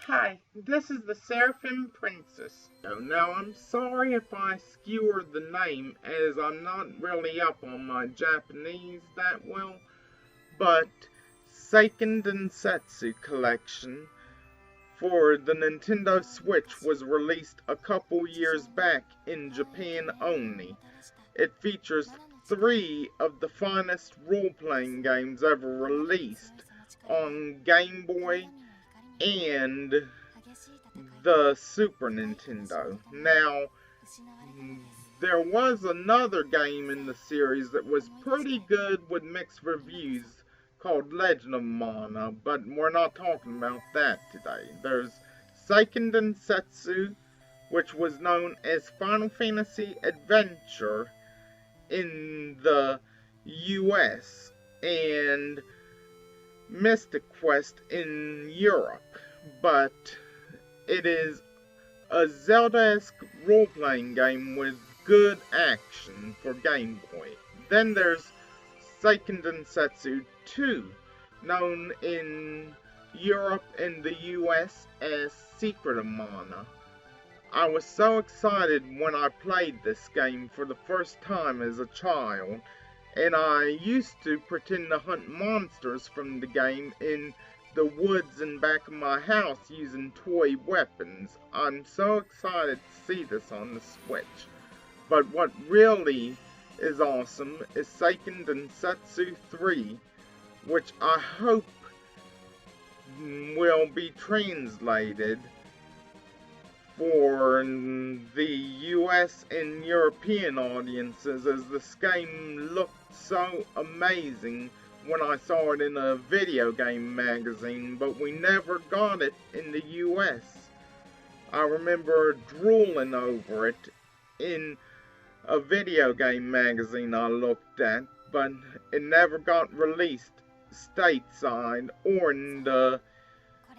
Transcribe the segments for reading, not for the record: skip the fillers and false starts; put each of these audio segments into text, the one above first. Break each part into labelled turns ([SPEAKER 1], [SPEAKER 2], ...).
[SPEAKER 1] Hi, this is the Seraphim Princess. Now I'm sorry if I skewered the name, as I'm not really up on my Japanese that well, but Seiken Densetsu Collection for the Nintendo Switch was released a couple years back in Japan only. It features 3 of the finest role-playing games ever released on Game Boy and the Super Nintendo. Now, there was another game in the series that was pretty good with mixed reviews called Legend of Mana, but we're not talking about that today. There's Seiken Densetsu, which was known as Final Fantasy Adventure in the US, and Mystic Quest in Europe, but it is a Zelda-esque role-playing game with good action for Game Boy. Then there's Seiken Densetsu 2, known in Europe and the US as Secret of Mana. I was so excited when I played this game for the first time as a child, and I used to pretend to hunt monsters from the game in the woods in back of my house using toy weapons. I'm so excited to see this on the Switch. But what really is awesome is Seiken Densetsu 3, which I hope will be translated for the US and European audiences, as this game looked so amazing when I saw it in a video game magazine, but we never got it in the US. I remember drooling over it in a video game magazine I looked at, but it never got released stateside or in the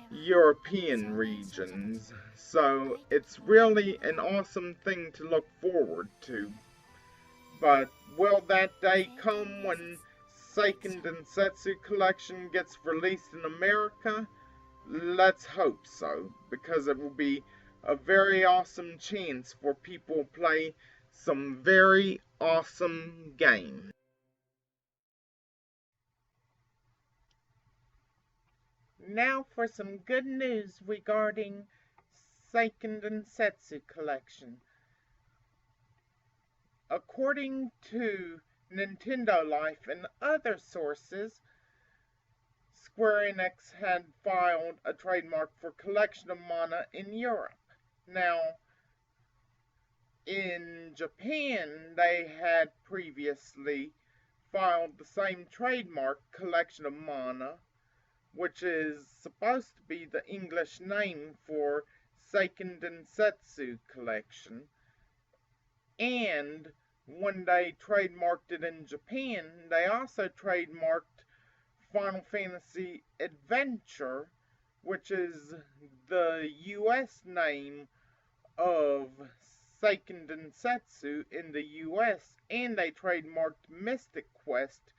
[SPEAKER 1] European regions. So it's really an awesome thing to look forward to. But will that day come when Seiken Densetsu Collection gets released in America? Let's hope so, because it will be a very awesome chance for people to play some very awesome games. Now for some good news regarding Seiken Densetsu Collection. According to Nintendo Life and other sources, Square Enix had filed a trademark for Collection of Mana in Europe. Now, in Japan, they had previously filed the same trademark, Collection of Mana, which is supposed to be the English name for Seiken Densetsu Collection. And when they trademarked it in Japan, they also trademarked Final Fantasy Adventure, which is the US name of Seiken Densetsu in the US, and they trademarked Mystic Quest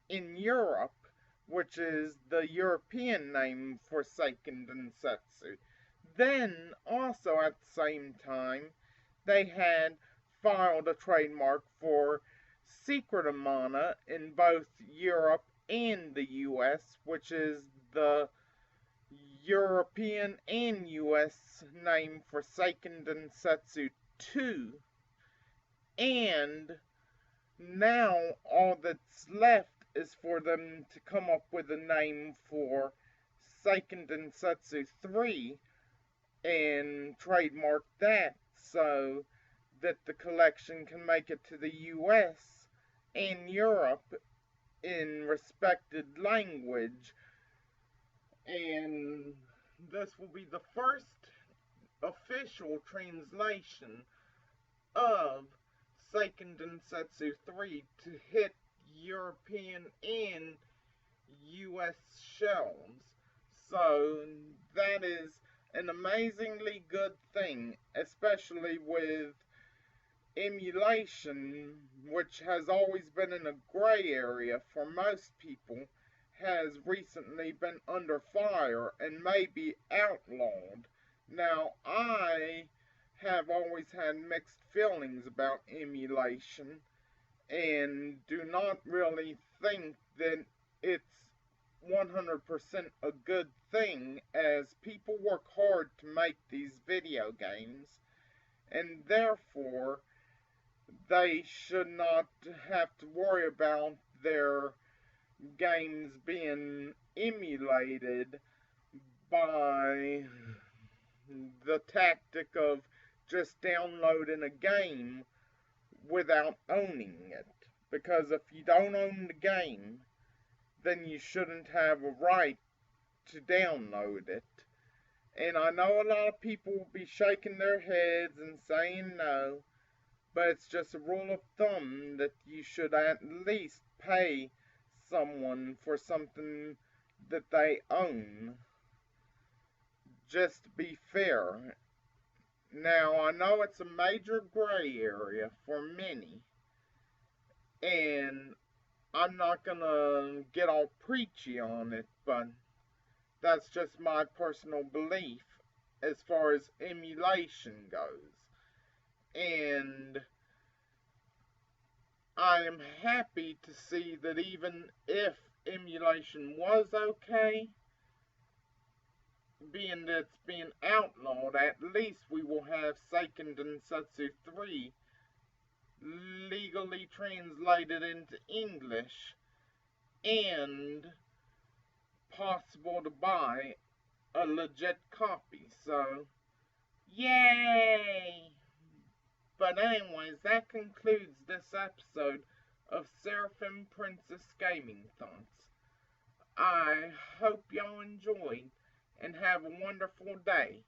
[SPEAKER 1] in Europe, which is the European name for Seiken Densetsu. Then, also at the same time, they had filed a trademark for Secret of Mana in both Europe and the US, which is the European and US name for Seiken Densetsu 2. And now all that's left is for them to come up with a name for Seiken Densetsu 3 and trademark that, so that the collection can make it to the US and Europe in respected language. And this will be the first official translation of Seiken Densetsu 3 to hit European and US shelves. So that is an amazingly good thing, especially with emulation, which has always been in a gray area for most people, has recently been under fire and may be outlawed. Now, I have always had mixed feelings about emulation and do not really think that it's 100% a good thing, as people work hard to make these video games, and therefore they should not have to worry about their games being emulated by the tactic of just downloading a game without owning it. Because if you don't own the game, then you shouldn't have a right to download it. And I know a lot of people will be shaking their heads and saying no, but it's just a rule of thumb that you should at least pay someone for something that they own, just to be fair. Now, I know it's a major gray area for many, and I'm not gonna get all preachy on it, but that's just my personal belief as far as emulation goes. And I am happy to see that even if emulation was okay, being that it's being outlawed, at least we will have Seiken Densetsu 3 legally translated into English and possible to buy a legit copy. So, yay! But anyways, that concludes this episode of Seraphim Princess Gaming Thoughts. I hope y'all enjoyed and have a wonderful day.